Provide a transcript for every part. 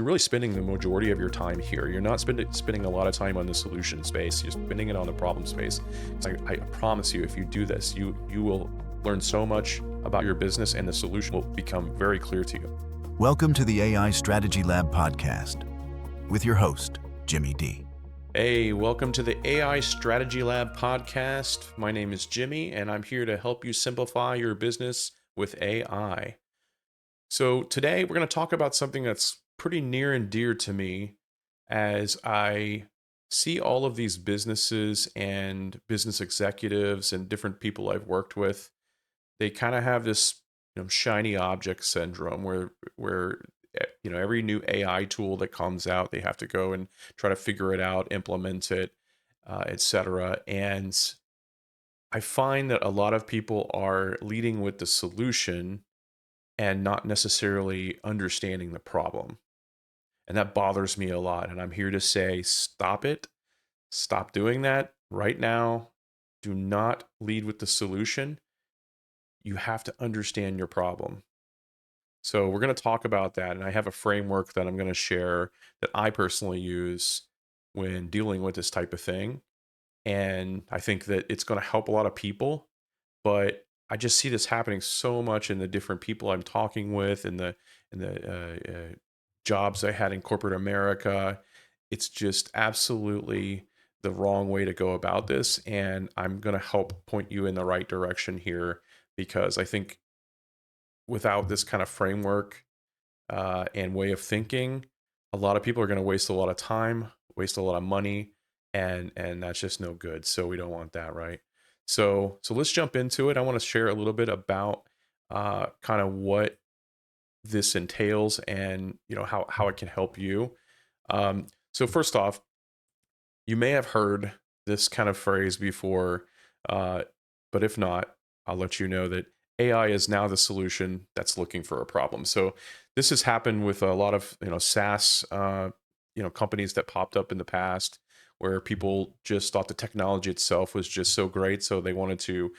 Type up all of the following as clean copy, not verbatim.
You're really spending the majority of your time here. You're not spending a lot of time on the solution space. You're spending it on the problem space. So I promise you, if you do this, you will learn so much about your business, and the solution will become very clear to you. Welcome to the AI Strategy Lab podcast with your host, Jimmy D. Hey, welcome to the AI Strategy Lab podcast. My name is Jimmy, and I'm here to help you simplify your business with AI. So today we're going to talk about something that's pretty near and dear to me, as I see all of these businesses and business executives and different people I've worked with. They kind of have this, shiny object syndrome where every new AI tool that comes out, they have to go and try to figure it out, implement it, etc. And I find that a lot of people are leading with the solution and not necessarily understanding the problem. And that bothers me a lot. And I'm here to say, stop it. Stop doing that right now. Do not lead with the solution. You have to understand your problem. So we're going to talk about that. And I have a framework that I'm going to share that I personally use when dealing with this type of thing. And I think that it's going to help a lot of people. But I just see this happening so much in the different people I'm talking with, and the jobs I had in corporate America. It's just absolutely the wrong way to go about this. And I'm going to help point you in the right direction here, because I think without this kind of framework and way of thinking, a lot of people are going to waste a lot of time, waste a lot of money, and that's just no good. So we don't want that, right? So let's jump into it. I want to share a little bit about kind of what this entails, and how it can help you. So first off, you may have heard this kind of phrase before, but if not, I'll let you know that AI is now the solution that's looking for a problem. So this has happened with a lot of SaaS companies that popped up in the past, where people just thought the technology itself was just so great, so they wanted to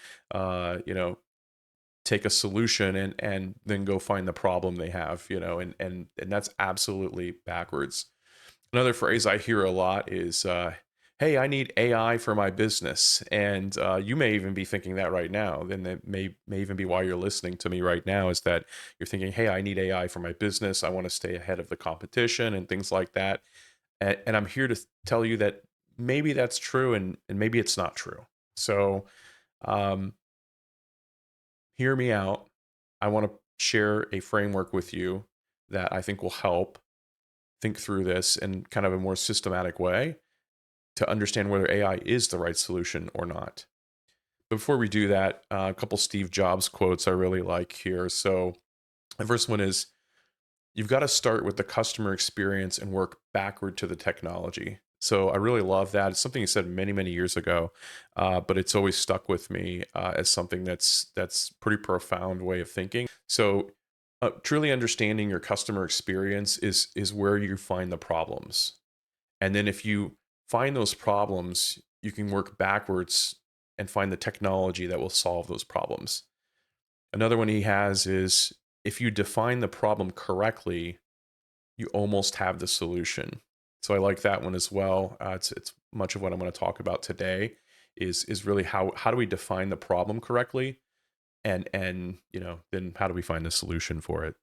take a solution and then go find the problem they have, and that's absolutely backwards. Another phrase I hear a lot is, hey, I need AI for my business. And you may even be thinking that right now. Then that may even be why you're listening to me right now, is that you're thinking, hey, I need AI for my business. I want to stay ahead of the competition and things like that. And I'm here to tell you that maybe that's true, and maybe it's not true. So um, hear me out. I want to share a framework with you that I think will help think through this in kind of a more systematic way to understand whether AI is the right solution or not. But before we do that, a couple Steve Jobs quotes I really like here. So the first one is, you've got to start with the customer experience and work backward to the technology. So I really love that. It's something he said many, many years ago, but it's always stuck with me as something that's pretty profound way of thinking. So truly understanding your customer experience is where you find the problems. And then if you find those problems, you can work backwards and find the technology that will solve those problems. Another one he has is, if you define the problem correctly, you almost have the solution. So I like that one as well. It's much of what I'm going to talk about today is really how do we define the problem correctly, and then how do we find the solution for it.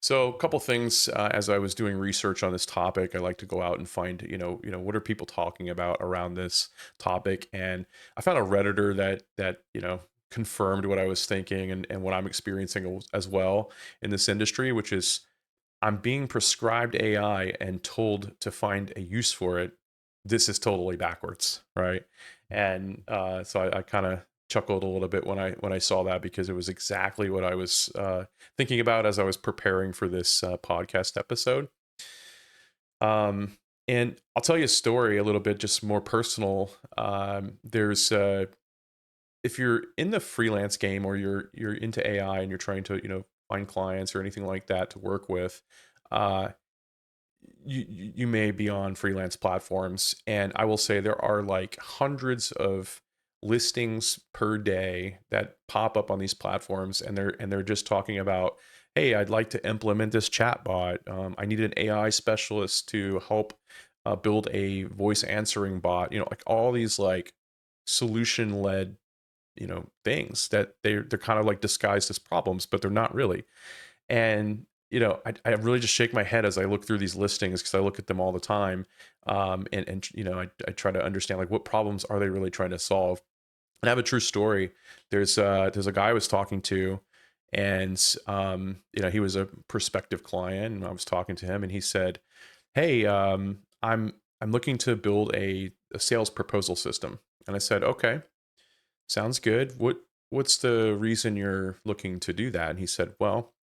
So a couple things, as I was doing research on this topic, I like to go out and find, what are people talking about around this topic? And I found a Redditor that confirmed what I was thinking, and what I'm experiencing as well in this industry, which is, I'm being prescribed AI and told to find a use for it. This is totally backwards, right? And so I kind of chuckled a little bit when I saw that, because it was exactly what I was thinking about as I was preparing for this podcast episode. And I'll tell you a story a little bit, just more personal. There's if you're in the freelance game, or you're into AI and you're trying to find clients or anything like that to work with, you may be on freelance platforms, and I will say there are like hundreds of listings per day that pop up on these platforms, and they're just talking about, hey, I'd like to implement this chatbot. I need an AI specialist to help build a voice answering bot. Like all these like solution led things that they're kind of like disguised as problems, but they're not really. And I really just shake my head as I look through these listings because I look at them all the time. I try to understand like what problems are they really trying to solve. And I have a true story. There's a guy I was talking to, and he was a prospective client, and I was talking to him, and he said, "Hey, I'm looking to build a sales proposal system." And I said, "Okay, sounds good. What's the reason you're looking to do that?" And he said, "Well,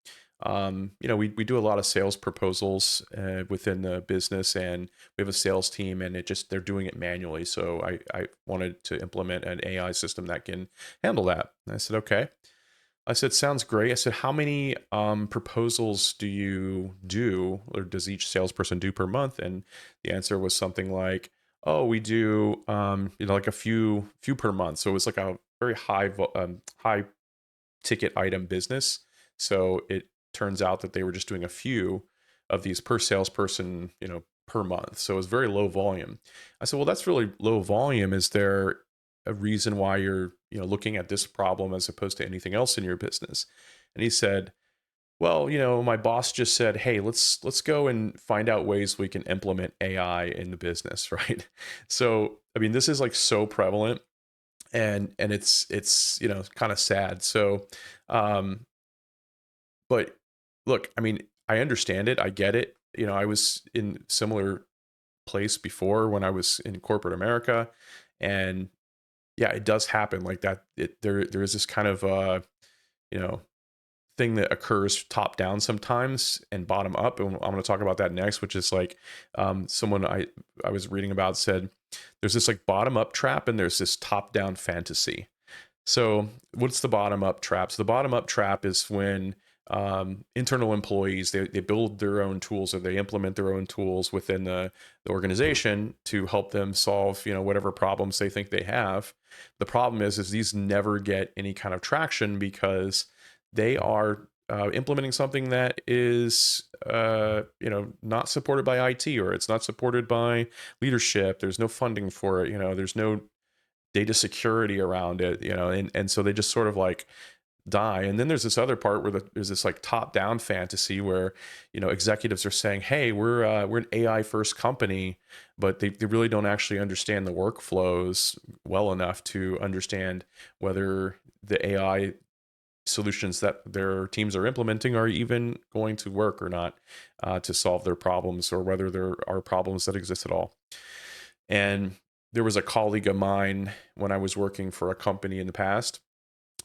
we do a lot of sales proposals within the business, and we have a sales team, and they're doing it manually. So I wanted to implement an AI system that can handle that." And I said, "Okay." I said, "Sounds great." I said, "How many proposals do you do, or does each salesperson do per month?" And the answer was something like, "Oh, we do like a few per month." So it was like a very high ticket item business. So it turns out that they were just doing a few of these per salesperson, per month. So it was very low volume. I said, "Well, that's really low volume. Is there a reason why you're, looking at this problem as opposed to anything else in your business?" And he said, "Well, my boss just said, 'Hey, let's go and find out ways we can implement AI in the business,'" right? So, I mean, this is like so prevalent, and it's kind of sad. So, um, but look, I mean, I understand it. I get it. I was in similar place before when I was in corporate America, and yeah, it does happen like that. There is this kind of you know thing that occurs top down sometimes and bottom up, and I'm going to talk about that next, which is like someone I was reading about said there's this like bottom up trap and there's this top down fantasy. So, what's the bottom up trap? So, the bottom up trap is when internal employees they build their own tools or they implement their own tools within the organization to help them solve whatever problems they think they have. The problem is these never get any kind of traction because they are implementing something that is not supported by IT, or it's not supported by leadership. There's no funding for it. There's no data security around it, and so they just sort of like die. And then there's this other part where there's this like top down fantasy where executives are saying, "Hey, we're an AI first company," but they really don't actually understand the workflows well enough to understand whether the AI solutions that their teams are implementing are even going to work or not, to solve their problems, or whether there are problems that exist at all. And there was a colleague of mine when I was working for a company in the past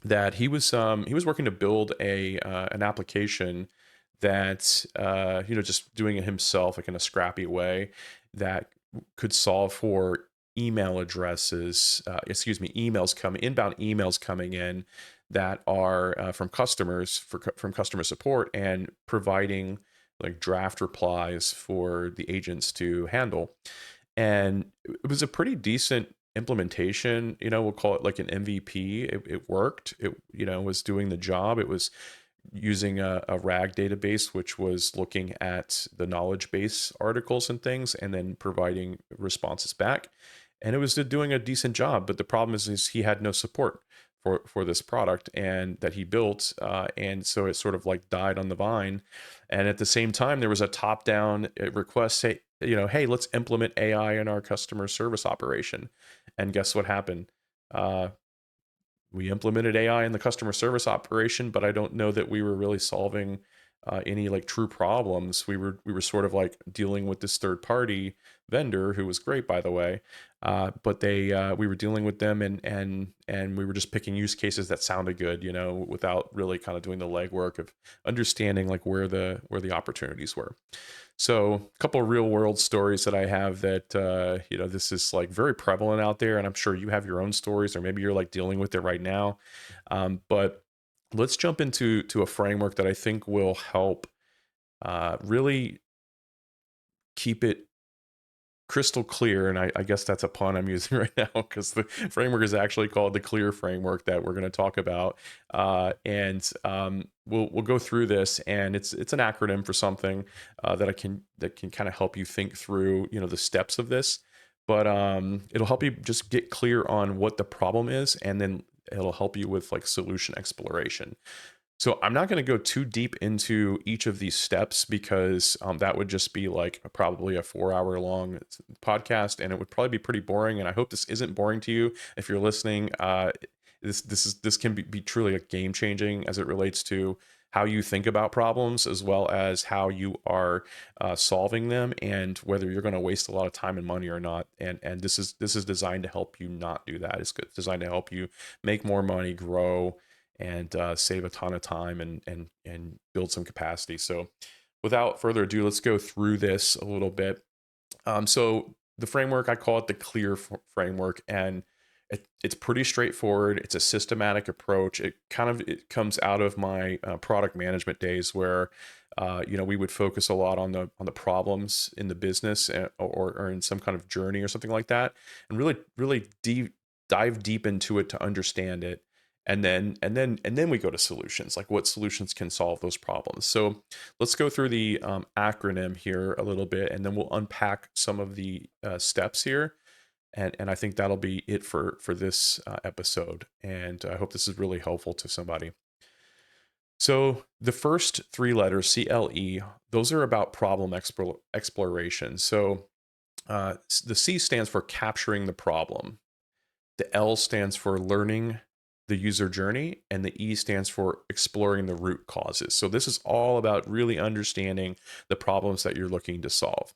that he was working to build an application that just doing it himself, like in a scrappy way, that could solve for email addresses, emails coming inbound emails coming in that are from customers from customer support, and providing like draft replies for the agents to handle. And it was a pretty decent implementation. We'll call it like an MVP. It worked. It was doing the job. It was using a RAG database, which was looking at the knowledge base articles and things, and then providing responses back. And it was doing a decent job. But the problem is he had no support for this product and that he built, and so it sort of like died on the vine. And at the same time, there was a top down request, say, "Hey, let's implement AI in our customer service operation." And guess what happened? Uh, we implemented AI in the customer service operation, but I don't know that we were really solving any like true problems. We were sort of like dealing with this third party vendor who was great, by the way, but they we were dealing with them, and we were just picking use cases that sounded good, without really kind of doing the legwork of understanding like where the opportunities were. So, a couple of real world stories that I have that this is like very prevalent out there, and I'm sure you have your own stories, or maybe you're like dealing with it right now. But let's jump into a framework that I think will help really keep it crystal clear, and I guess that's a pun I'm using right now because the framework is actually called the Clear framework that we're going to talk about. And we'll go through this, and it's an acronym for something that can kind of help you think through the steps of this. But it'll help you just get clear on what the problem is, and then it'll help you with like solution exploration. So I'm not going to go too deep into each of these steps because that would just be like probably a 4 hour long podcast, and it would probably be pretty boring. And I hope this isn't boring to you if you're listening. This can be truly a game changing as it relates to how you think about problems as well as how you are solving them, and whether you're going to waste a lot of time and money or not. And this is designed to help you not do that. It's designed to help you make more money, grow, and save a ton of time and build some capacity. So without further ado, let's go through this a little bit. So the framework, I call it the Clear framework, and it's pretty straightforward. It's a systematic approach. It comes out of my product management days where we would focus a lot on the problems in the business, or in some kind of journey or something like that, and really dive deep into it to understand it. And then we go to solutions, like what solutions can solve those problems. So let's go through the acronym here a little bit, and then we'll unpack some of the steps here. And I think that'll be it for this episode. And I hope this is really helpful to somebody. So the first three letters, CLE, those are about problem exploration. So the C stands for capturing the problem. The L stands for learning the user journey, and the E stands for exploring the root causes. So this is all about really understanding the problems that you're looking to solve.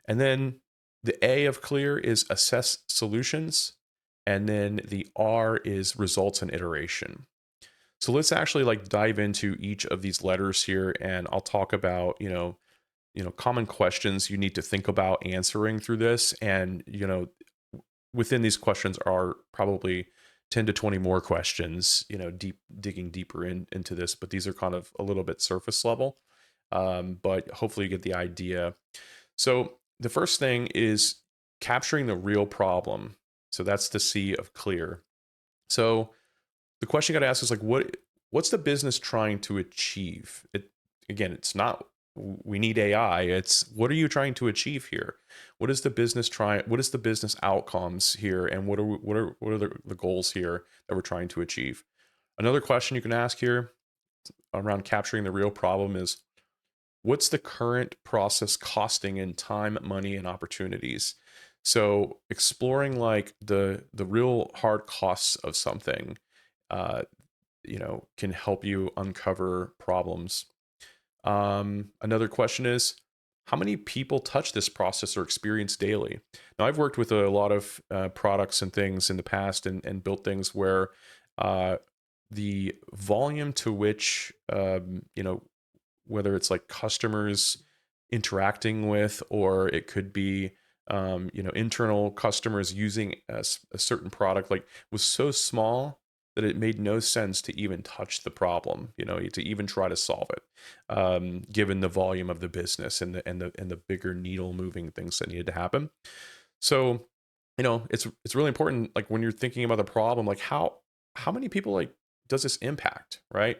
And then the A of Clear is assess solutions, and then the R is results and iteration. So let's actually like dive into each of these letters here, and I'll talk about common questions you need to think about answering through this. And within these questions are probably 10 to 20 more questions, digging deeper into this, but these are kind of a little bit surface level. But hopefully you get the idea. So the first thing is capturing the real problem. So that's the C of Clear. So the question you got to ask is like, what's the business trying to achieve? It's not we need AI. It's what are you trying to achieve here? What is the business trying? What is the business outcomes here? And what are the goals here that we're trying to achieve? Another question you can ask here around capturing the real problem is, what's the current process costing in time, money, and opportunities? So exploring like the real hard costs of something, can help you uncover problems. Another question is, how many people touch this process or experience daily? Now, I've worked with a lot of products and things in the past, and built things where the volume to which, whether it's like customers interacting with, or it could be, internal customers using a certain product, like was so small that it made no sense to even touch the problem, to even try to solve it, given the volume of the business and the bigger needle moving things that needed to happen. So, it's really important, like when you're thinking about the problem, like how many people like does this impact, right?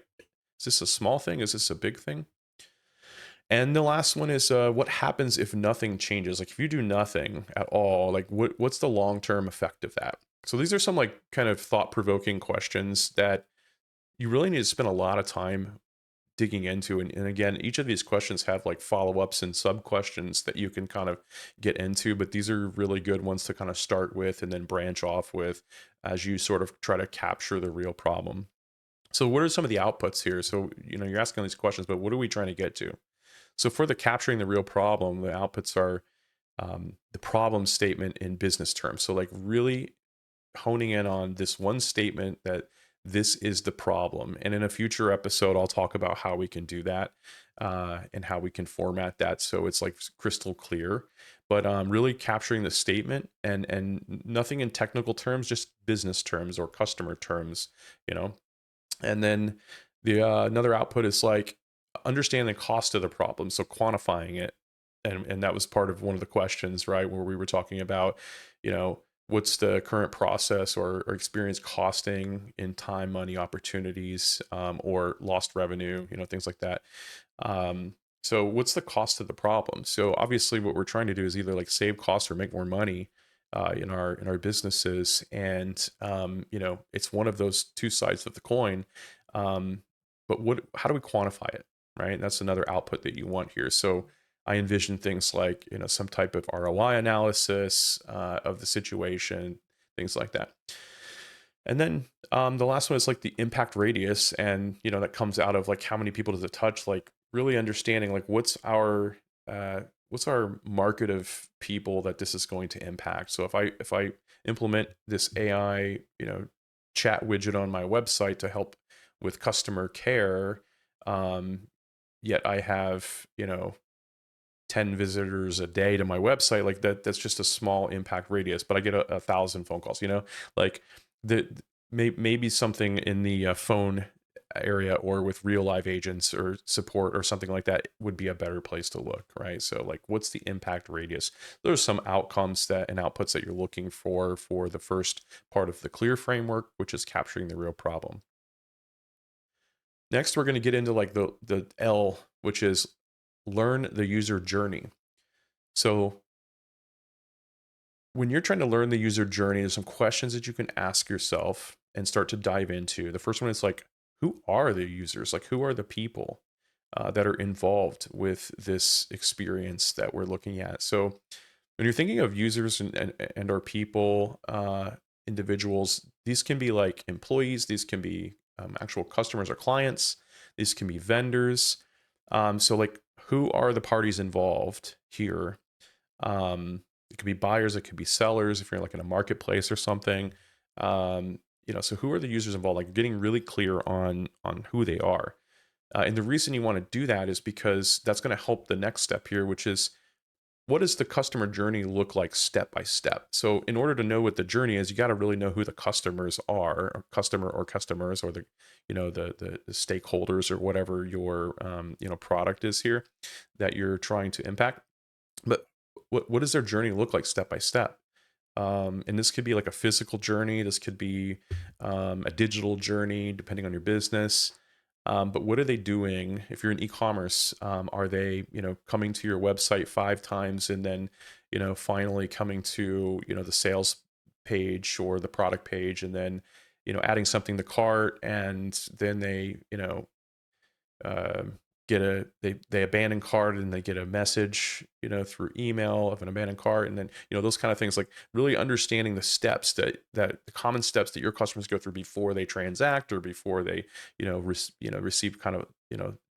Is this a small thing? Is this a big thing? And the last one is what happens if nothing changes? Like if you do nothing at all, like what's the long-term effect of that? So these are some like kind of thought-provoking questions that you really need to spend a lot of time digging into. And again, each of these questions have like follow-ups and sub-questions that you can kind of get into, but these are really good ones to kind of start with and then branch off with as you sort of try to capture the real problem. So what are some of the outputs here? So, you're asking these questions, but what are we trying to get to? So for the capturing the real problem, the outputs are the problem statement in business terms. So like really honing in on this one statement that this is the problem. And in a future episode, I'll talk about how we can do that, and how we can format that so it's like crystal clear. But really capturing the statement, and nothing in technical terms, just business terms or customer terms, And then the another output is like understand the cost of the problem, so quantifying it. and that was part of one of the questions, right, where we were talking about, what's the current process or experience costing in time, money, opportunities, or lost revenue, things like that. Um, so what's the cost of the problem? So obviously, what we're trying to do is either like save costs or make more money in our businesses, and it's one of those two sides of the coin. Um, but how do we quantify it, right? That's another output that you want here. So I envision things like some type of ROI analysis of the situation, things like that. And then the last one is like the impact radius, and that comes out of like how many people does it touch, like really understanding like what's our market of people that this is going to impact. So if I implement this AI chat widget on my website to help with customer care, um, yet I have 10 visitors a day to my website, like that's just a small impact radius, but I get 1,000 phone calls, like the maybe something in the phone area or with real live agents or support or something like that would be a better place to look, right? So like what's the impact radius? There's some outcomes that and outputs that you're looking for the first part of the clear framework, which is capturing the real problem. Next, we're going to get into like the L, which is learn the user journey. So when you're trying to learn the user journey, there's some questions that you can ask yourself and start to dive into. The first one is like, who are the users? Like, who are the people that are involved with this experience that we're looking at? So when you're thinking of users and our people, individuals, these can be like employees, these can be actual customers or clients, these can be vendors. So like, who are the parties involved here? It could be buyers, it could be sellers if you're like in a marketplace or something. So who are the users involved? Like getting really clear on who they are. And the reason you want to do that is because that's going to help the next step here, which is what does the customer journey look like step by step? So in order to know what the journey is, you got to really know who the customers are, or customers, or the stakeholders, or whatever your product is here that you're trying to impact. But what does their journey look like step by step? And this could be like a physical journey. This could be a digital journey, depending on your business. But what are they doing? If you're in e-commerce, are they, coming to your website 5 times and then, finally coming to, the sales page or the product page, and then, adding something to cart, and then they, um, they abandon cart, and they get a message through email of an abandoned cart, and then those kind of things, like really understanding the steps that the common steps that your customers go through before they transact or before they receive kind of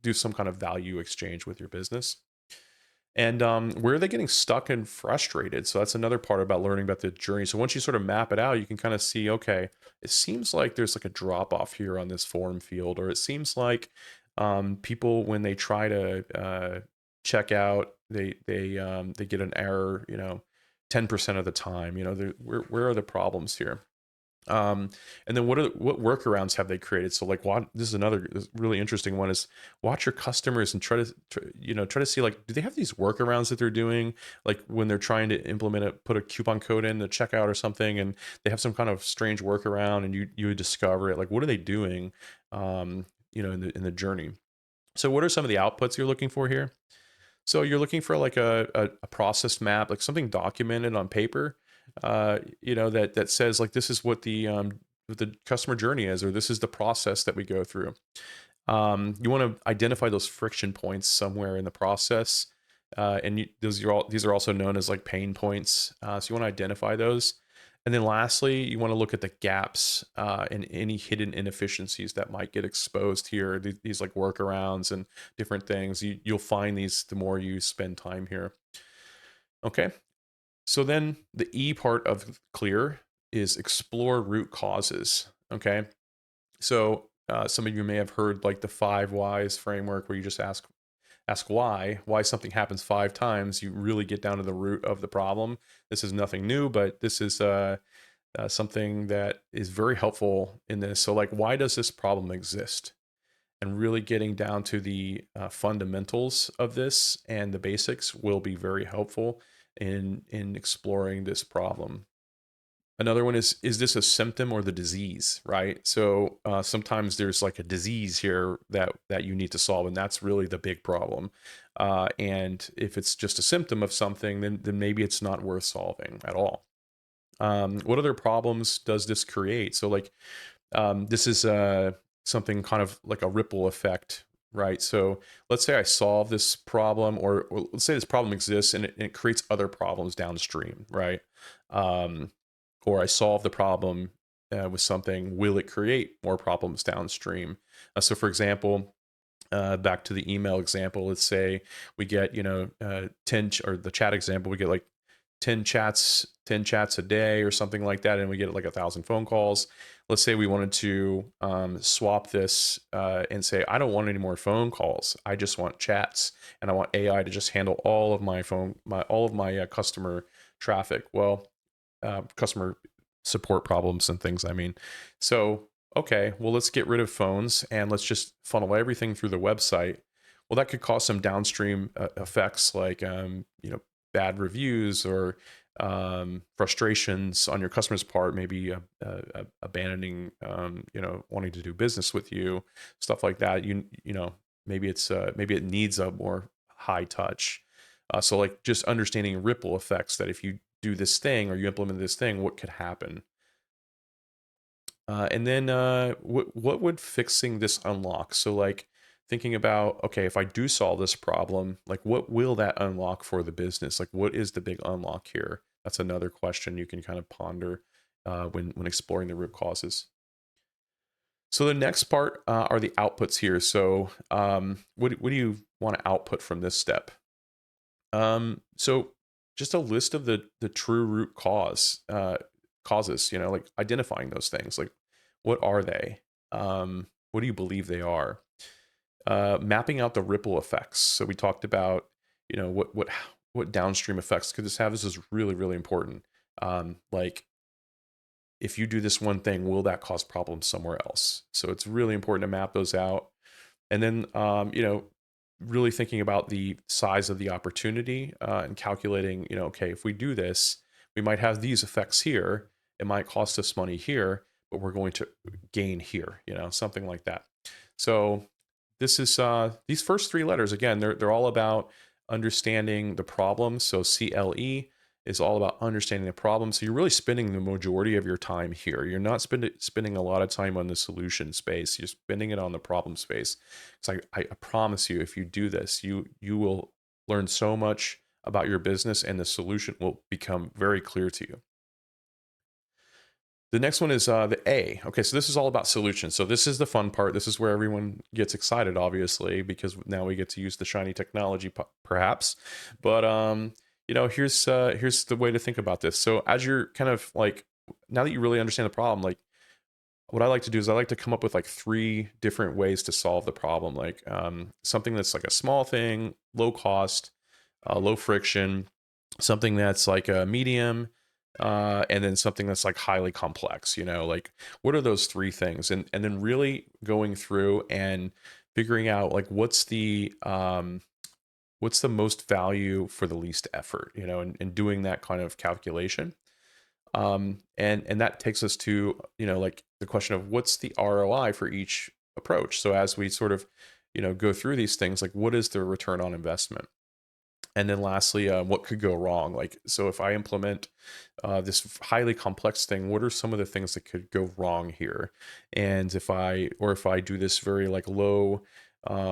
do some kind of value exchange with your business. And where are they getting stuck and frustrated? So that's another part about learning about the journey. So once you sort of map it out, you can kind of see, okay, it seems like there's like a drop off here on this form field, or it seems like people, when they try to check out, they get an error, 10% of the time. Where are the problems here? Um, and then what workarounds have they created? So like, this is another really interesting one, is watch your customers and try to see, like, do they have these workarounds that they're doing? Like when they're trying to put a coupon code in the checkout or something, and they have some kind of strange workaround, and you discover it. Like, what are they doing? In the journey. So what are some of the outputs you're looking for here? So you're looking for like a process map, like something documented on paper, that says like this is what the customer journey is, or this is the process that we go through. You want to identify those friction points somewhere in the process, and these are also known as like pain points. So you want to identify those. And then lastly, you want to look at the gaps and any hidden inefficiencies that might get exposed here. These like workarounds and different things. You'll find these the more you spend time here. Okay. So then the E part of clear is explore root causes. Okay. So some of you may have heard like the 5 whys framework, where you just ask why something happens 5 times. You really get down to the root of the problem. This is nothing new, but this is something that is very helpful in this. So like, why does this problem exist? and really getting down to the fundamentals of this and the basics will be very helpful in exploring this problem. Another one is this a symptom or the disease, right? So sometimes there's like a disease here that you need to solve, and that's really the big problem. And if it's just a symptom of something, then maybe it's not worth solving at all. What other problems does this create? So like this is something kind of like a ripple effect, right? So let's say I solve this problem, or let's say this problem exists and it creates other problems downstream, right? Um, or I solve the problem with something, will it create more problems downstream? So, for example, back to the email example, let's say we get 10 or the chat example, we get like 10 chats a day or something like that, and we get like 1,000 phone calls. Let's say we wanted to swap this and say, I don't want any more phone calls, I just want chats, and I want AI to just handle all of my customer traffic. Well, customer support problems and things, I mean. So, okay, well, let's get rid of phones and let's just funnel everything through the website. Well, that could cause some downstream effects like, bad reviews or frustrations on your customer's part, maybe abandoning, wanting to do business with you, stuff like that. Maybe it needs a more high touch. So like just understanding ripple effects, that if you do this thing or you implement this thing, what could happen? And then what would fixing this unlock? So like thinking about, okay, if I do solve this problem, like what will that unlock for the business? Like what is the big unlock here? That's another question you can kind of ponder when exploring the root causes. So the next part are the outputs here. So what do you want to output from this step? So just a list of the true root causes, like identifying those things. Like what are they? What do you believe they are? Mapping out the ripple effects. So we talked about, what downstream effects could this have? This is really, really important. Like if you do this one thing, will that cause problems somewhere else? So it's really important to map those out. And then, really thinking about the size of the opportunity and calculating, okay, if we do this, we might have these effects here. It might cost us money here, but we're going to gain here, something like that. So this is these first three letters, again, they're all about understanding the problem. So CLE is all about understanding the problem. So you're really spending the majority of your time here. You're not spending a lot of time on the solution space. You're spending it on the problem space. So I promise you, if you do this, you will learn so much about your business, and the solution will become very clear to you. The next one is the A. Okay, so this is all about solutions. So this is the fun part. This is where everyone gets excited, obviously, because now we get to use the shiny technology, perhaps. But here's the way to think about this. So as you're kind of like, now that you really understand the problem, like what I like to do is I like to come up with like 3 different ways to solve the problem. Like something that's like a small thing, low cost, low friction, something that's like a medium, and then something that's like highly complex. Like what are those 3 things? And then really going through and figuring out like what's the most value for the least effort, and doing that kind of calculation. And that takes us to, like the question of what's the ROI for each approach. So as we sort of, go through these things, like what is the return on investment? And then lastly, what could go wrong? Like, so if I implement this highly complex thing, what are some of the things that could go wrong here? And if I do this very like low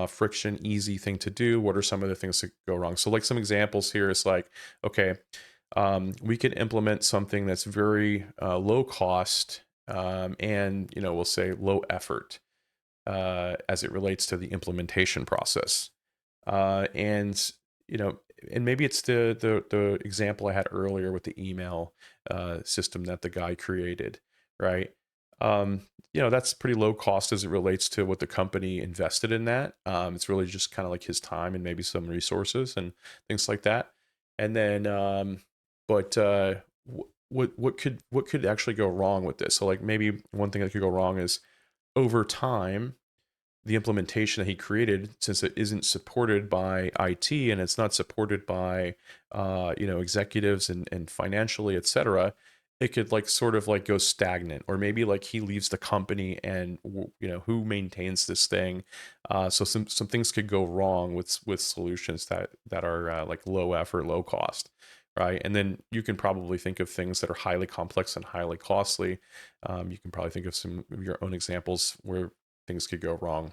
friction, easy thing to do, what are some of the things that go wrong? So like some examples here is like, okay, we can implement something that's very low cost and we'll say low effort as it relates to the implementation process. And and maybe it's the example I had earlier with the email system that the guy created, right? That's pretty low cost as it relates to what the company invested in that. It's really just kind of like his time and maybe some resources and things like that. And then, but what could actually go wrong with this? So like maybe one thing that could go wrong is over time the implementation that he created, since it isn't supported by IT and it's not supported by executives and financially, et cetera, it could like sort of like go stagnant, or maybe like he leaves the company and who maintains this thing. So some things could go wrong with solutions that are like low effort, low cost, right? And then you can probably think of things that are highly complex and highly costly. You can probably think of some of your own examples where things could go wrong.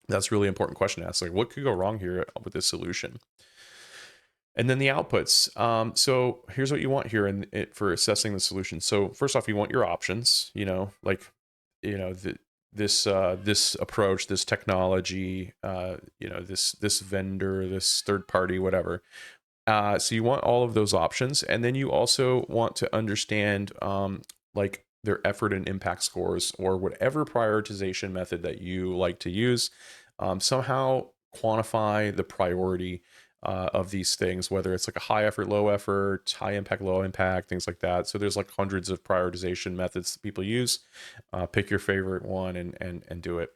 That's a really important question to ask. Like, what could go wrong here with this solution? And then the outputs. So here's what you want here for assessing the solution. So first off, you want your options. This approach, this technology, this vendor, this third party, whatever. So you want all of those options, and then you also want to understand like their effort and impact scores, or whatever prioritization method that you like to use. Somehow quantify the priority of these things, whether it's like a high effort, low effort, high impact, low impact, things like that. So there's like hundreds of prioritization methods that people use. Pick your favorite one and do it.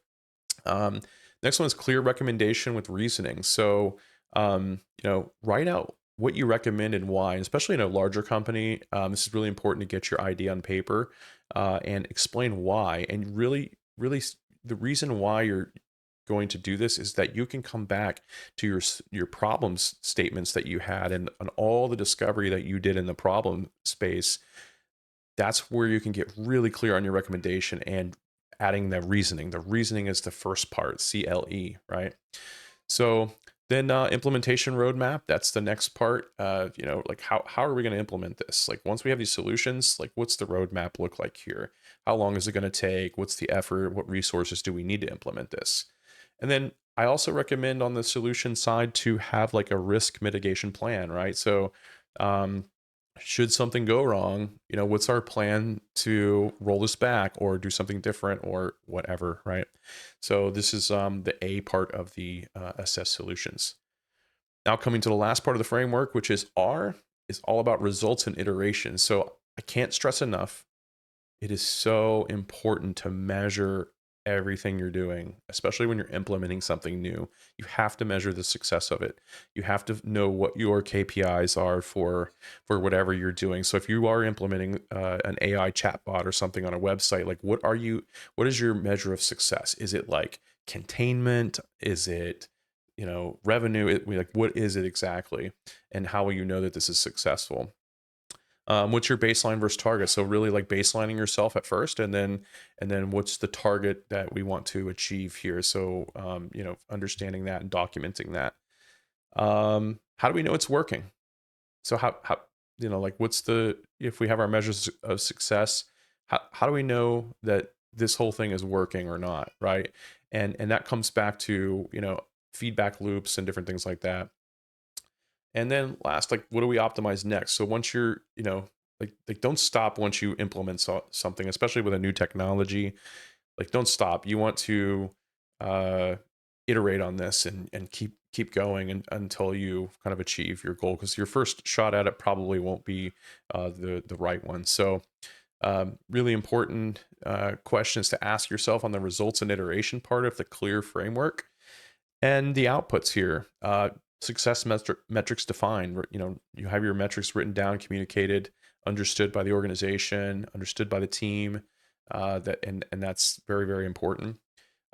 Next one is clear recommendation with reasoning. So write out what you recommend and why, and especially in a larger company. This is really important to get your idea on paper and explain why. And really, really, the reason why you're going to do this is that you can come back to your problems statements that you had, and on all the discovery that you did in the problem space. That's where you can get really clear on your recommendation and adding the reasoning. The reasoning is the first part, CLE, right? So then implementation roadmap, that's the next part. Like how are we going to implement this? Like once we have these solutions, like what's the roadmap look like here? How long is it going to take? What's the effort? What resources do we need to implement this? And then I also recommend on the solution side to have like a risk mitigation plan, right? So should something go wrong, what's our plan to roll this back or do something different or whatever, right? So this is the A part of the assess solutions. Now coming to the last part of the framework, which is R, is all about results and iterations. So I can't stress enough, it is so important to measure everything you're doing, especially when you're implementing something new. You have to measure the success of it. You have to know what your KPIs are for whatever you're doing. So if you are implementing an AI chatbot or something on a website, like what is your measure of success? Is it like containment? Is it revenue? Like what is it exactly? And how will you know that this is successful? What's your baseline versus target? So really like baselining yourself at first, and then what's the target that we want to achieve here? So understanding that and documenting that. How do we know it's working? So how like what's if we have our measures of success, how do we know that this whole thing is working or not, right? And that comes back to feedback loops and different things like that. And then last, like, what do we optimize next? So once you're, like don't stop once you implement something, especially with a new technology. Like, don't stop. You want to iterate on this and keep going until you kind of achieve your goal, because your first shot at it probably won't be the right one. So really important questions to ask yourself on the results and iteration part of the clear framework. And the outputs here, success metrics defined. You have your metrics written down, communicated, understood by the organization, understood by the team. And that's very, very important.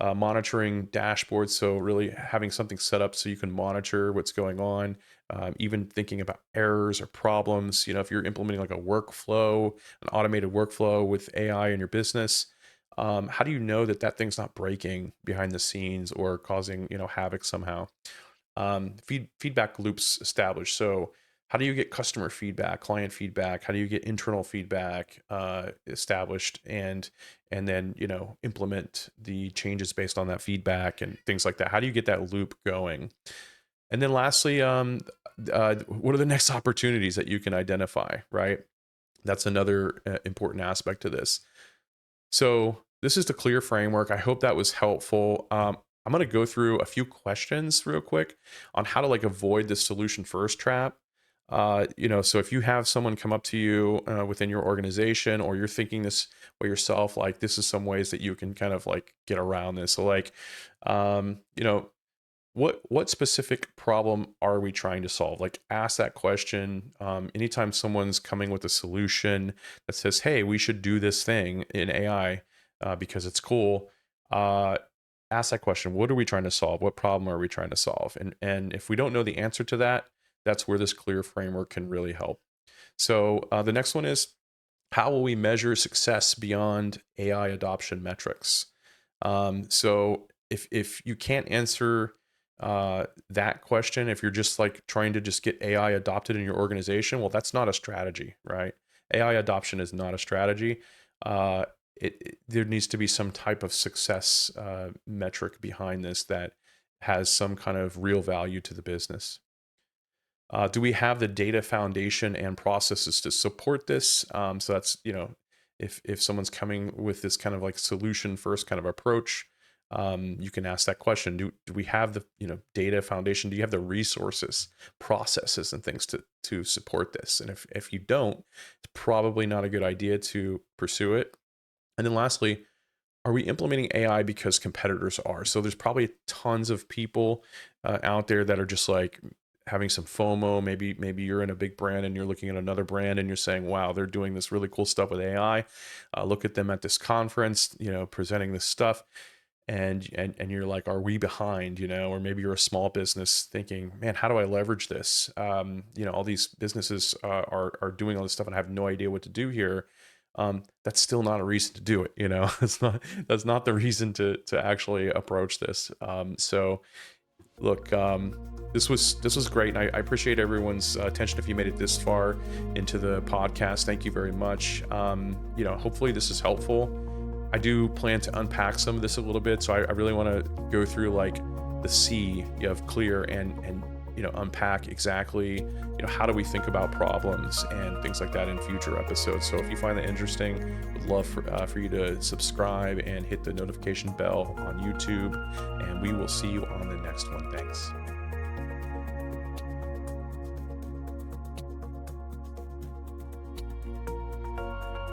Monitoring dashboards, so really having something set up so you can monitor what's going on. Even thinking about errors or problems. If you're implementing like a workflow, an automated workflow with AI in your business. How do you know that thing's not breaking behind the scenes or causing havoc somehow? Feedback loops established. So how do you get customer feedback, client feedback? How do you get internal feedback established, and then implement the changes based on that feedback and things like that? How do you get that loop going? And then lastly, what are the next opportunities that you can identify, right? That's another important aspect to this. So this is the clear framework. I hope that was helpful. I'm going to go through a few questions real quick on how to like avoid the solution first trap. So if you have someone come up to you within your organization, or you're thinking this way yourself, like this is some ways that you can kind of like get around this. So like, you know, what specific problem are we trying to solve? Like ask that question. Anytime someone's coming with a solution that says, hey, we should do this thing in AI because it's cool, ask that question. What are we trying to solve? What problem are we trying to solve? And if we don't know the answer to that, that's where this clear framework can really help. So the next one is, how will we measure success beyond AI adoption metrics? So if you can't answer that question, if you're just like trying to just get AI adopted in your organization, well, that's not a strategy, right? AI adoption is not a strategy. There needs to be some type of success metric behind this that has some kind of real value to the business. Do we have the data foundation and processes to support this? So that's, if someone's coming with this kind of like solution first kind of approach, you can ask that question. Do we have the, data foundation? Do you have the resources, processes, and things to support this? And if you don't, it's probably not a good idea to pursue it. And then lastly, are we implementing AI because competitors are? So there's probably tons of people out there that are just like having some FOMO. Maybe you're in a big brand and you're looking at another brand and you're saying, wow, they're doing this really cool stuff with AI. Look at them at this conference, presenting this stuff. And you're like, are we behind, or maybe you're a small business thinking, man, how do I leverage this? All these businesses are doing all this stuff and I have no idea what to do here. That's still not a reason to do it. That's not the reason to actually approach this. So look, this was great. And I appreciate everyone's attention. If you made it this far into the podcast, thank you very much. Hopefully this is helpful. I do plan to unpack some of this a little bit. So I really want to go through like the C of clear and unpack exactly, how do we think about problems and things like that in future episodes. So if you find that interesting, would love for you to subscribe and hit the notification bell on YouTube, and we will see you on the next one. Thanks.